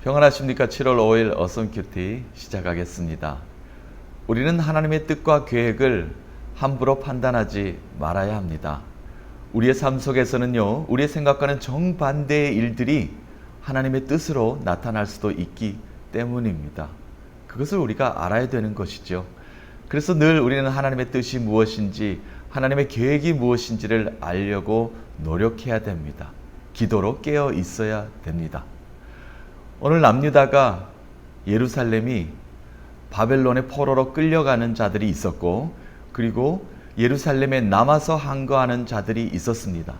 평안하십니까? 7월 5일 어썸 큐티 시작하겠습니다. 우리는 하나님의 뜻과 계획을 함부로 판단하지 말아야 합니다. 우리의 삶 속에서는요, 우리의 생각과는 정반대의 일들이 하나님의 뜻으로 나타날 수도 있기 때문입니다. 그것을 우리가 알아야 되는 것이죠. 그래서 늘 우리는 하나님의 뜻이 무엇인지, 하나님의 계획이 무엇인지를 알려고 노력해야 됩니다. 기도로 깨어 있어야 됩니다. 오늘 남유다가 예루살렘이 바벨론의 포로로 끌려가는 자들이 있었고, 그리고 예루살렘에 남아서 항거하는 자들이 있었습니다.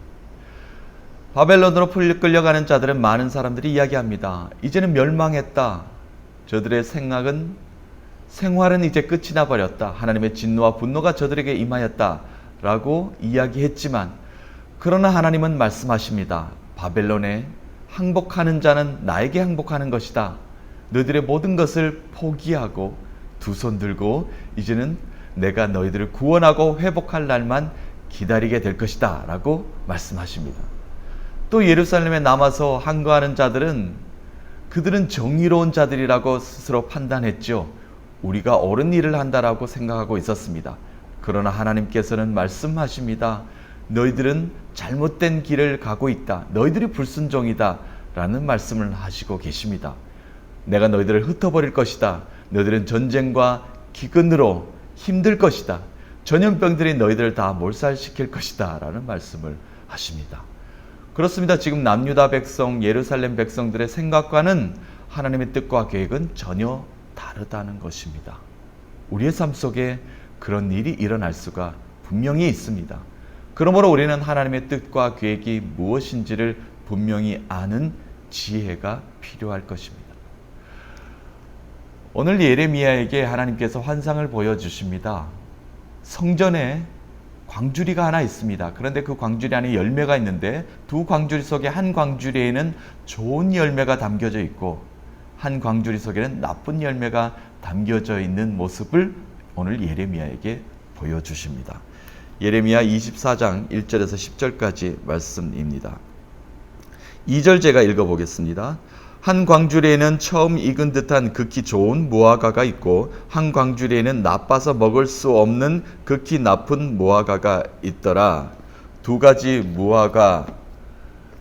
바벨론으로 끌려가는 자들은 많은 사람들이 이야기합니다. 이제는 멸망했다. 저들의 생활은 이제 끝이 나버렸다. 하나님의 진노와 분노가 저들에게 임하였다. 라고 이야기했지만, 그러나 하나님은 말씀하십니다. 바벨론에 항복하는 자는 나에게 항복하는 것이다. 너희들의 모든 것을 포기하고 두 손 들고 이제는 내가 너희들을 구원하고 회복할 날만 기다리게 될 것이다. 라고 말씀하십니다. 또 예루살렘에 남아서 항거하는 자들은 그들은 정의로운 자들이라고 스스로 판단했죠. 우리가 옳은 일을 한다라고 생각하고 있었습니다. 그러나 하나님께서는 말씀하십니다. 너희들은 잘못된 길을 가고 있다. 너희들이 불순종이다. 라는 말씀을 하시고 계십니다. 내가 너희들을 흩어버릴 것이다. 너희들은 전쟁과 기근으로 힘들 것이다. 전염병들이 너희들을 다 몰살시킬 것이다. 라는 말씀을 하십니다. 그렇습니다. 지금 남유다 백성, 예루살렘 백성들의 생각과는 하나님의 뜻과 계획은 전혀 다르다는 것입니다. 우리의 삶 속에 그런 일이 일어날 수가 분명히 있습니다. 그러므로 우리는 하나님의 뜻과 계획이 무엇인지를 분명히 아는 지혜가 필요할 것입니다. 오늘 예레미야에게 하나님께서 환상을 보여주십니다. 성전에 광주리가 하나 있습니다. 그런데 그 광주리 안에 열매가 있는데 두 광주리 속에 한 광주리에는 좋은 열매가 담겨져 있고 한 광주리 속에는 나쁜 열매가 담겨져 있는 모습을 오늘 예레미야에게 보여주십니다. 예레미야 24장 1절에서 10절까지 말씀입니다. 2절 제가 읽어보겠습니다. 한 광주리에는 처음 익은 듯한 극히 좋은 무화과가 있고 한 광주리에는 나빠서 먹을 수 없는 극히 나쁜 무화과가 있더라. 두 가지 무화과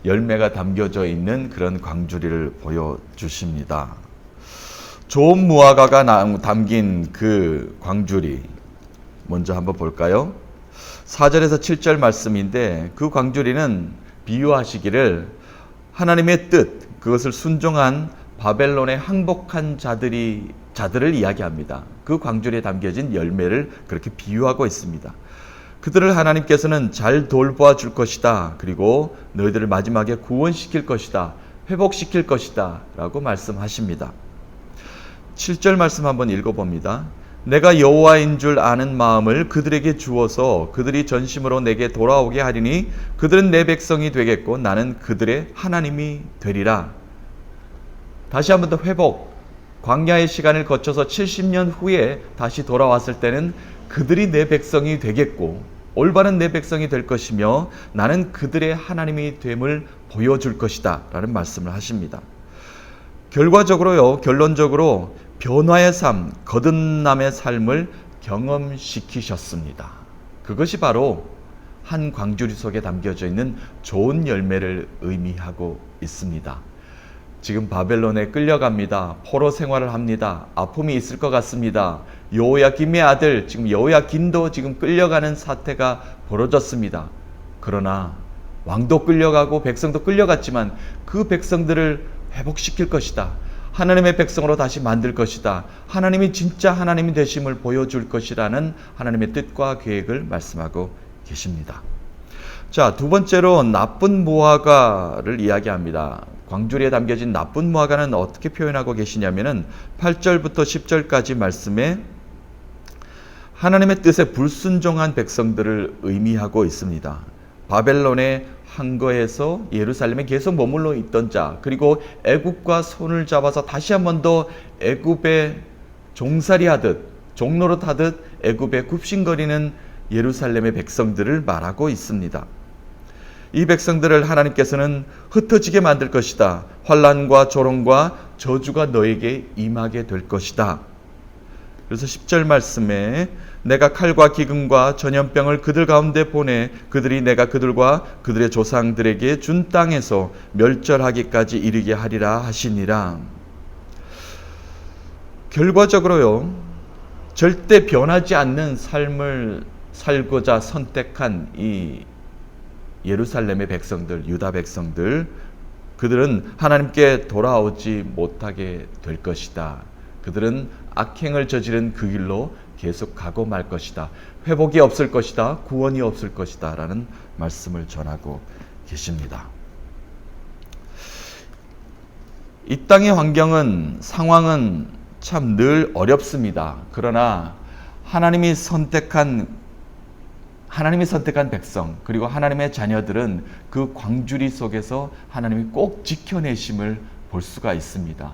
열매가 담겨져 있는 그런 광주리를 보여주십니다. 좋은 무화과가 담긴 그 광주리 먼저 한번 볼까요? 4절에서 7절 말씀인데 그 광주리는 비유하시기를 하나님의 뜻, 그것을 순종한 바벨론에 항복한 자들을 이야기합니다. 그 광주리에 담겨진 열매를 그렇게 비유하고 있습니다. 그들을 하나님께서는 잘 돌보아 줄 것이다. 그리고 너희들을 마지막에 구원시킬 것이다. 회복시킬 것이다. 라고 말씀하십니다. 7절 말씀 한번 읽어봅니다. 내가 여호와인 줄 아는 마음을 그들에게 주어서 그들이 전심으로 내게 돌아오게 하리니 그들은 내 백성이 되겠고 나는 그들의 하나님이 되리라. 다시 한 번 더 회복. 광야의 시간을 거쳐서 70년 후에 다시 돌아왔을 때는 그들이 내 백성이 되겠고 올바른 내 백성이 될 것이며 나는 그들의 하나님이 됨을 보여줄 것이다. 라는 말씀을 하십니다. 결론적으로 변화의 삶, 거듭남의 삶을 경험시키셨습니다. 그것이 바로 한 광주리 속에 담겨져 있는 좋은 열매를 의미하고 있습니다. 지금 바벨론에 끌려갑니다. 포로 생활을 합니다. 아픔이 있을 것 같습니다. 여호야김의 아들, 지금 여호야긴도 지금 끌려가는 사태가 벌어졌습니다. 그러나 왕도 끌려가고 백성도 끌려갔지만 그 백성들을 회복시킬 것이다. 하나님의 백성으로 다시 만들 것이다. 하나님이 진짜 하나님이 되심을 보여줄 것이라는 하나님의 뜻과 계획을 말씀하고 계십니다. 자, 두 번째로 나쁜 무화과를 이야기합니다. 광주리에 담겨진 나쁜 무화과는 어떻게 표현하고 계시냐면은 8절부터 10절까지 말씀에 하나님의 뜻에 불순종한 백성들을 의미하고 있습니다. 바벨론의 항거에서 예루살렘에 계속 머물러 있던 자, 그리고 애굽과 손을 잡아서 다시 한 번 더 애굽에 종살이하듯 종노릇하듯 애굽에 굽신거리는 예루살렘의 백성들을 말하고 있습니다. 이 백성들을 하나님께서는 흩어지게 만들 것이다. 환난과 조롱과 저주가 너에게 임하게 될 것이다. 그래서 10절 말씀에 내가 칼과 기근과 전염병을 그들 가운데 보내 그들이 내가 그들과 그들의 조상들에게 준 땅에서 멸절하기까지 이르게 하리라 하시니라. 결과적으로요, 절대 변하지 않는 삶을 살고자 선택한 이 예루살렘의 백성들, 유다 백성들, 그들은 하나님께 돌아오지 못하게 될 것이다. 그들은 악행을 저지른 그 길로 계속 가고 말 것이다. 회복이 없을 것이다. 구원이 없을 것이다. 라는 말씀을 전하고 계십니다. 이 땅의 환경은, 상황은 참 늘 어렵습니다. 그러나 하나님이 선택한 백성, 그리고 하나님의 자녀들은 그 광주리 속에서 하나님이 꼭 지켜내심을 볼 수가 있습니다.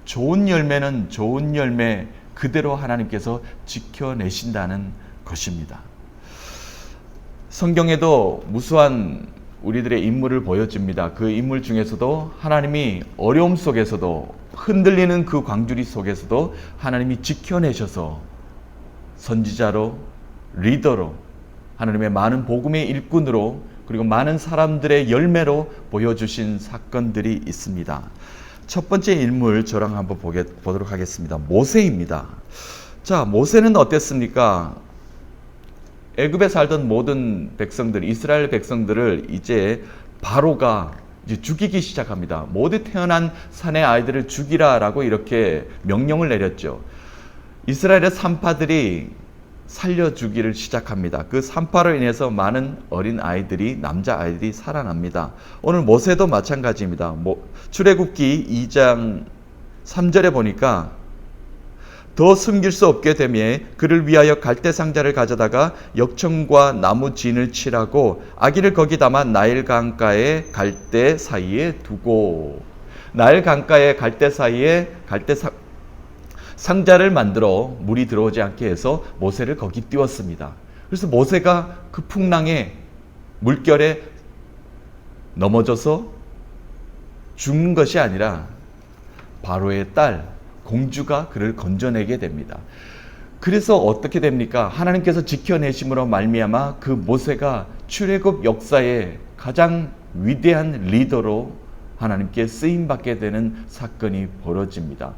좋은 열매는 좋은 열매 그대로 하나님께서 지켜내신다는 것입니다. 성경에도 무수한 우리들의 인물을 보여줍니다. 그 인물 중에서도 하나님이 어려움 속에서도, 흔들리는 그 광주리 속에서도 하나님이 지켜내셔서 선지자로, 리더로, 하나님의 많은 복음의 일꾼으로, 그리고 많은 사람들의 열매로 보여주신 사건들이 있습니다. 첫 번째 인물 저랑 한번 보도록 하겠습니다. 모세입니다. 자, 모세는 어땠습니까? 애굽에 살던 모든 백성들, 이스라엘 백성들을 이제 바로가 이제 죽이기 시작합니다. 모두 태어난 산의 아이들을 죽이라라고 이렇게 명령을 내렸죠. 이스라엘의 산파들이 살려주기를 시작합니다. 그 산파로 인해서 많은 어린 아이들이, 남자 아이들이 살아납니다. 오늘 모세도 마찬가지입니다. 출애굽기 2장 3절에 보니까 더 숨길 수 없게 되며 그를 위하여 갈대 상자를 가져다가 역청과 나무 진을 칠하고 아기를 거기 담아 나일 강가의 갈대 사이에 두고, 나일 강가의 갈대 사이에 상자를 만들어 물이 들어오지 않게 해서 모세를 거기 띄웠습니다. 그래서 모세가 그 풍랑에, 물결에 넘어져서 죽는 것이 아니라 바로의 딸 공주가 그를 건져내게 됩니다. 그래서 어떻게 됩니까? 하나님께서 지켜내심으로 말미암아 그 모세가 출애굽 역사의 가장 위대한 리더로 하나님께 쓰임받게 되는 사건이 벌어집니다.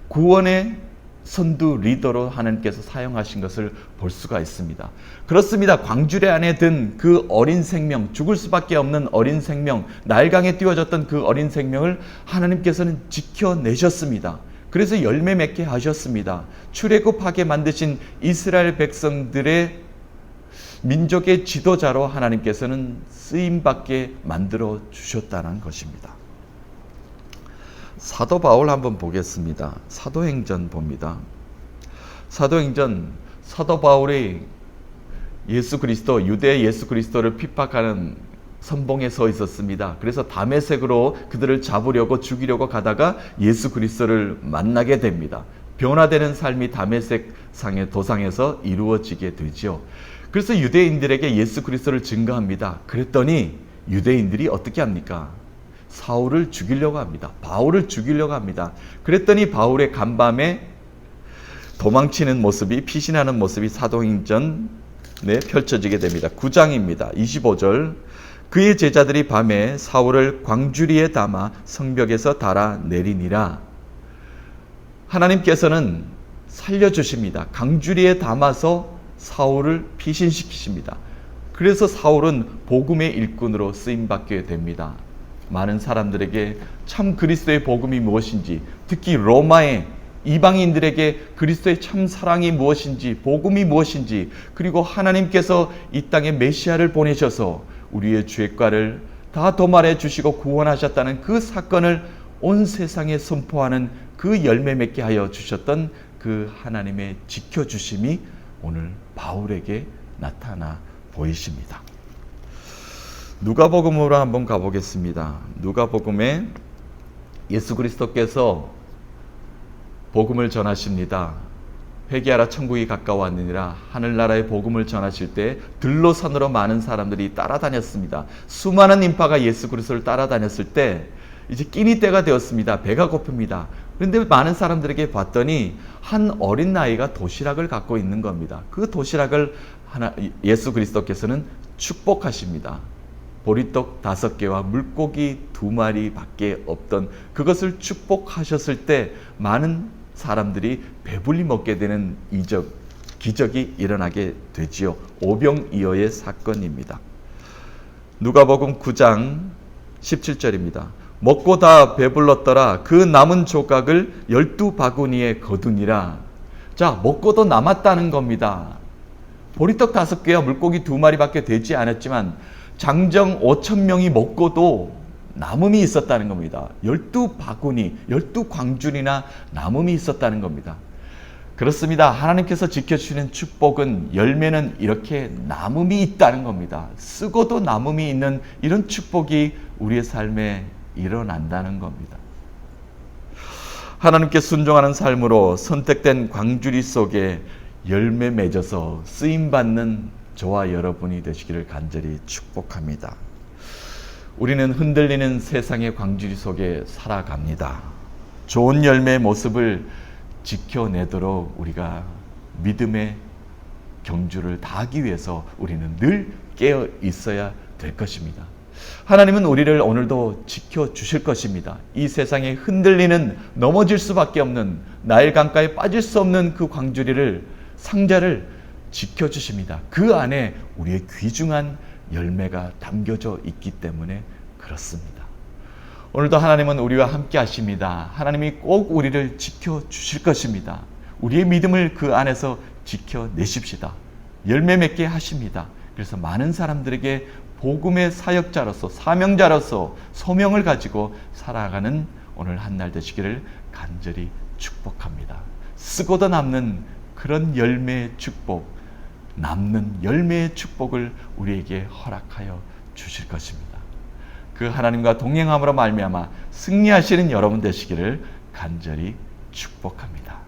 구원의 선두 리더로 하나님께서 사용하신 것을 볼 수가 있습니다. 그렇습니다. 광주리 안에 든 그 어린 생명, 죽을 수밖에 없는 어린 생명, 나일강에 띄워졌던 그 어린 생명을 하나님께서는 지켜내셨습니다. 그래서 열매 맺게 하셨습니다. 출애굽하게 만드신 이스라엘 백성들의 민족의 지도자로 하나님께서는 쓰임받게 만들어 주셨다는 것입니다. 사도 바울 한번 보겠습니다. 사도행전 봅니다. 사도행전, 사도 바울이 예수 그리스도, 유대 예수 그리스도를 핍박하는 선봉에 서 있었습니다. 그래서 다메섹으로 그들을 잡으려고 죽이려고 가다가 예수 그리스도를 만나게 됩니다. 변화되는 삶이 다메섹 상의 도상에서 이루어지게 되죠. 그래서 유대인들에게 예수 그리스도를 증거합니다. 그랬더니 유대인들이 어떻게 합니까? 사울을 죽이려고 합니다. 바울을 죽이려고 합니다. 그랬더니 바울의 간밤에 도망치는 모습이, 피신하는 모습이 사도행전에 펼쳐지게 됩니다. 9장입니다. 25절. 그의 제자들이 밤에 사울을 광주리에 담아 성벽에서 달아 내리니라. 하나님께서는 살려주십니다. 광주리에 담아서 사울을 피신시키십니다. 그래서 사울은 복음의 일꾼으로 쓰임받게 됩니다. 많은 사람들에게 참 그리스도의 복음이 무엇인지, 특히 로마의 이방인들에게 그리스도의 참 사랑이 무엇인지, 복음이 무엇인지, 그리고 하나님께서 이 땅에 메시아를 보내셔서 우리의 죄과를 다 도말해 주시고 구원하셨다는 그 사건을 온 세상에 선포하는 그 열매 맺게 하여 주셨던 그 하나님의 지켜주심이 오늘 바울에게 나타나 보이십니다. 누가복음으로 한번 가보겠습니다. 누가복음에 예수 그리스도께서 복음을 전하십니다. 회개하라 천국이 가까워왔느니라 하늘나라의 복음을 전하실 때 들로 산으로 많은 사람들이 따라다녔습니다. 수많은 인파가 예수 그리스도를 따라다녔을 때 이제 끼니 때가 되었습니다. 배가 고픕니다. 그런데 많은 사람들에게 봤더니 한 어린 나이가 도시락을 갖고 있는 겁니다. 그 도시락을 예수 그리스도께서는 축복하십니다. 보리떡 5개와 물고기 2마리밖에 없던 그것을 축복하셨을 때 많은 사람들이 배불리 먹게 되는 기적이 일어나게 되지요. 오병이어의 사건입니다. 누가복음 9장 17절입니다. 먹고 다 배불렀더라. 그 남은 조각을 12바구니에 거두니라. 자, 먹고도 남았다는 겁니다. 보리떡 5개와 물고기 2마리밖에 되지 않았지만 장정 5,000명이 먹고도 남음이 있었다는 겁니다. 12바구니, 12광줄이나 남음이 있었다는 겁니다. 그렇습니다. 하나님께서 지켜주시는 축복은 열매는 이렇게 남음이 있다는 겁니다. 쓰고도 남음이 있는 이런 축복이 우리의 삶에 일어난다는 겁니다. 하나님께 순종하는 삶으로 선택된 광주리 속에 열매 맺어서 쓰임받는 저와 여러분이 되시기를 간절히 축복합니다. 우리는 흔들리는 세상의 광주리 속에 살아갑니다. 좋은 열매의 모습을 지켜내도록 우리가 믿음의 경주를 다하기 위해서 우리는 늘 깨어 있어야 될 것입니다. 하나님은 우리를 오늘도 지켜주실 것입니다. 이 세상에 흔들리는 넘어질 수밖에 없는 나일 강가에 빠질 수 없는 그 광주리를 상자를 지켜주십니다. 그 안에 우리의 귀중한 열매가 담겨져 있기 때문에 그렇습니다. 오늘도 하나님은 우리와 함께 하십니다. 하나님이 꼭 우리를 지켜주실 것입니다. 우리의 믿음을 그 안에서 지켜내십시다. 열매 맺게 하십니다. 그래서 많은 사람들에게 복음의 사역자로서 사명자로서 소명을 가지고 살아가는 오늘 한날 되시기를 간절히 축복합니다. 쓰고도 남는 그런 열매의 축복, 남는 열매의 축복을 우리에게 허락하여 주실 것입니다. 그 하나님과 동행함으로 말미암아 승리하시는 여러분 되시기를 간절히 축복합니다.